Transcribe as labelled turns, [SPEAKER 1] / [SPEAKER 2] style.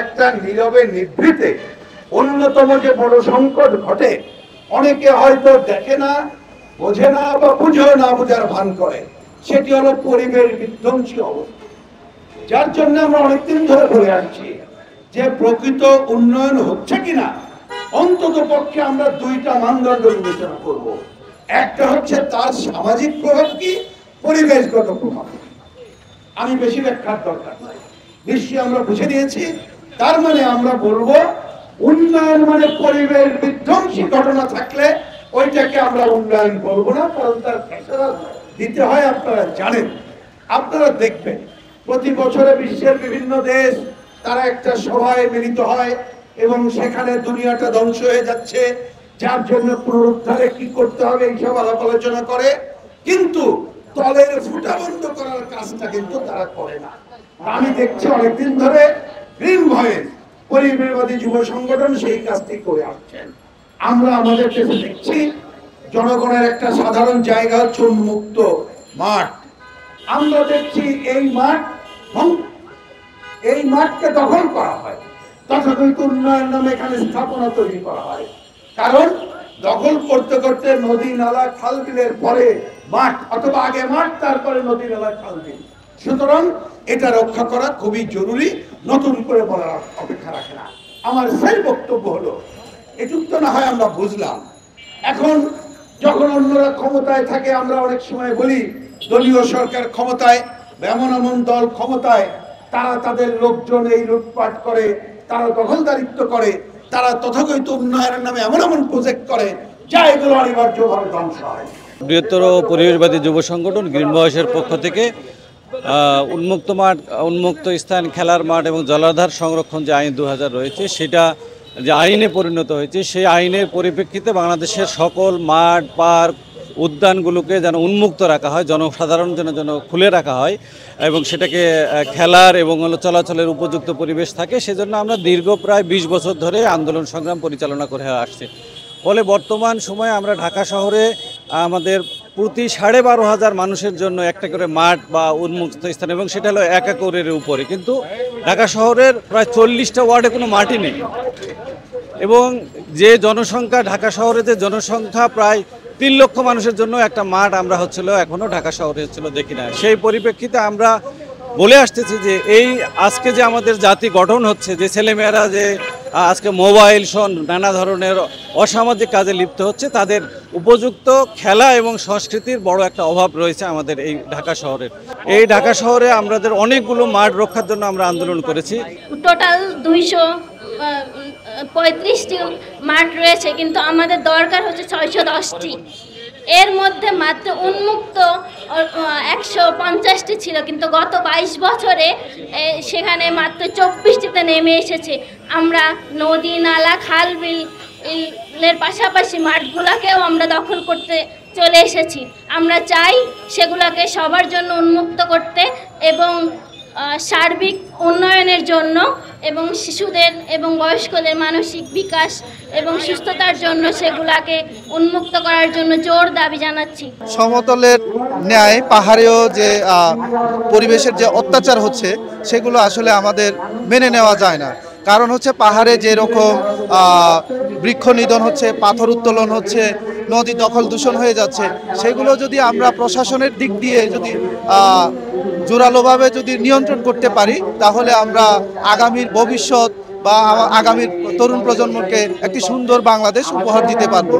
[SPEAKER 1] একটা নীরবে নিভৃতে অন্যতম যে বড় সংকট ঘটে, অনেকে হয়তো দেখে না, বোঝে না বা বুঝেও না বোঝার ভান করে, সেটি হলো পরিবেশ বিধ্বংসী অবস্থা। যার জন্য আমরা অনেকদিন ধরে বলে আসছি যে প্রকৃত উন্নয়ন হচ্ছে কিনা অন্তত পক্ষে আমরা দুইটা মানদণ্ড বিবেচনা করব। একটা হচ্ছে তার সামাজিক প্রভাব কি, পরিবেশগত প্রভাব। আমি বেশি ব্যাখ্যার দরকার নাই, নিশ্চয়ই আমরা বুঝে নিয়েছি। তার মানে আমরা বলবো উন্নয়ন মানে পরিবেশ বিধ্বংসী ঘটনা থাকলে ওইটাকে আমরা উন্নয়ন বলবো না, কারণ তার ফেসলা দিতে হয়। আপনারা জানেন, আপনারা দেখবেন প্রতি বছরে বিশ্বের বিভিন্ন দেশ তারা একটা সভায় মিলিত হয় এবং সেখানে দুনিয়াটা ধ্বংস হয়ে যাচ্ছে, যার জন্য পুনরুদ্ধারে কি করতে হবে এইসব আলাপ আলোচনা করে, কিন্তু তলের ফুটা বন্ধ করার কাজটা কিন্তু তারা করে না। আমি দেখছি অনেকদিন ধরে গ্রিন ভয়েস পরিবেশবাদী যুব সংগঠন সেই কাজটি করে আসছেন। আমরা আমাদের দেশে দেখছি জনগণের একটা সাধারণ জায়গা হচ্ছে উন্মুক্ত মাঠ। আমরা দেখছি এই মাঠকে দখল করা হয়, তথাকথিত উন্নয়ন নামে এখানে স্থাপনা তৈরি করা হয়। কারণ দখল করতে করতে নদী নালা খাল বিলের পরে মাঠ, অথবা আগে মাঠ তারপরে নদী নালা খাল বিল। সুতরাং এটা রক্ষা করা খুবই জরুরি, নতুন করে বলার অপেক্ষা রাখে না। আমার সেই বক্তব্য হলো, এটুক তো না হয় আমরা বুঝলাম। এখন যখন অন্যরা ক্ষমতায় থাকে আমরা অনেক সময় বলি দলীয় সরকার ক্ষমতায়, এমন এমন দল ক্ষমতায়, তারা তাদের লোকজন এই লুটপাট করে, তারা দখলদারিত্ব করে, তারা তথাকথিত উন্নয়নের নামে এমন এমন প্রজেক্ট করে যা এগুলো অনিবার্যভাবে ধ্বংস হয়।
[SPEAKER 2] বৃহত্তর পরিবেশবাদী যুব সংগঠন গ্রিন ভয়েসের পক্ষ থেকে উন্মুক্ত মাঠ, উন্মুক্ত স্থান, খেলার মাঠ এবং জলাধার সংরক্ষণ যে আইন 2000 রয়েছে, সেটা যে আইনে পরিণত হয়েছে, সেই আইনের পরিপ্রেক্ষিতে বাংলাদেশের সকল মাঠ, পার্ক, উদ্যানগুলোকে যেন উন্মুক্ত রাখা হয়, জনসাধারণ যেন খুলে রাখা হয় এবং সেটাকে খেলার এবং চলাচলের উপযুক্ত পরিবেশ থাকে। সেজন্য আমরা দীর্ঘ প্রায় 20 বছর ধরে আন্দোলন সংগ্রাম পরিচালনা করে আসছি। ফলে বর্তমান সময়ে আমরা ঢাকা শহরে আমাদের প্রতি 12,500 মানুষের জন্য একটা করে মাঠ বা উন্মুক্ত স্থান, এবং সেটা হলো 1 একরের উপরে। কিন্তু ঢাকা শহরের প্রায় 40টা ওয়ার্ডে কোনো মাঠই নেই, এবং যে জনসংখ্যা, ঢাকা শহরে যে জনসংখ্যা প্রায় 3 লক্ষ মানুষের জন্য একটা মাঠ আমরা এখনও ঢাকা শহরে দেখি না। সেই পরিপ্রেক্ষিতে আমরা বলে আসতেছি যে এই আজকে যে আমাদের জাতি গঠন হচ্ছে, যে ছেলেমেয়েরা যে আজকে মোবাইল সহ নানা ধরনের অসামাজিক কাজে লিপ্ত হচ্ছে, তাদের উপযুক্ত খেলা এবং সংস্কৃতির বড় একটা অভাব রয়েছে আমাদের এই ঢাকা শহরের। এই ঢাকা শহরে আমাদের অনেকগুলো মাঠ রক্ষার জন্য আমরা আন্দোলন করেছি।
[SPEAKER 3] টোটাল 235টি মাঠ রয়েছে, কিন্তু আমাদের দরকার হচ্ছে 610টি। এর মধ্যে মাত্র উন্মুক্ত 150টি ছিল, কিন্তু গত 22 বছরে সেখানে মাত্র 24টিতে নেমে এসেছে। আমরা নদী নালা খাল বিলের পাশাপাশি মাঠগুলোকেও আমরা দখল করতে চলে এসেছি। আমরা চাই সেগুলোকে সবার জন্য উন্মুক্ত করতে এবং সার্বিক উন্নয়নের জন্য এবং শিশুদের এবং বয়স্কদের মানসিক বিকাশ এবং সুস্থতার জন্য সেগুলাকে উন্মুক্ত করার জন্য জোর দাবি জানাচ্ছি।
[SPEAKER 4] সমতলের ন্যায় পাহাড়েও যে পরিবেশের যে অত্যাচার হচ্ছে, সেগুলো আসলে আমাদের মেনে নেওয়া যায় না। কারণ হচ্ছে পাহাড়ে যেরকম বৃক্ষ নিধন হচ্ছে, পাথর উত্তোলন হচ্ছে, নদী দখল দূষণ হয়ে যাচ্ছে, সেগুলো যদি আমরা প্রশাসনের দিক দিয়ে যদি জোরালোভাবে যদি নিয়ন্ত্রণ করতে পারি, তাহলে আমরা আগামীর ভবিষ্যৎ বা আগামীর তরুণ প্রজন্মকে একটি সুন্দর বাংলাদেশ উপহার দিতে পারবো।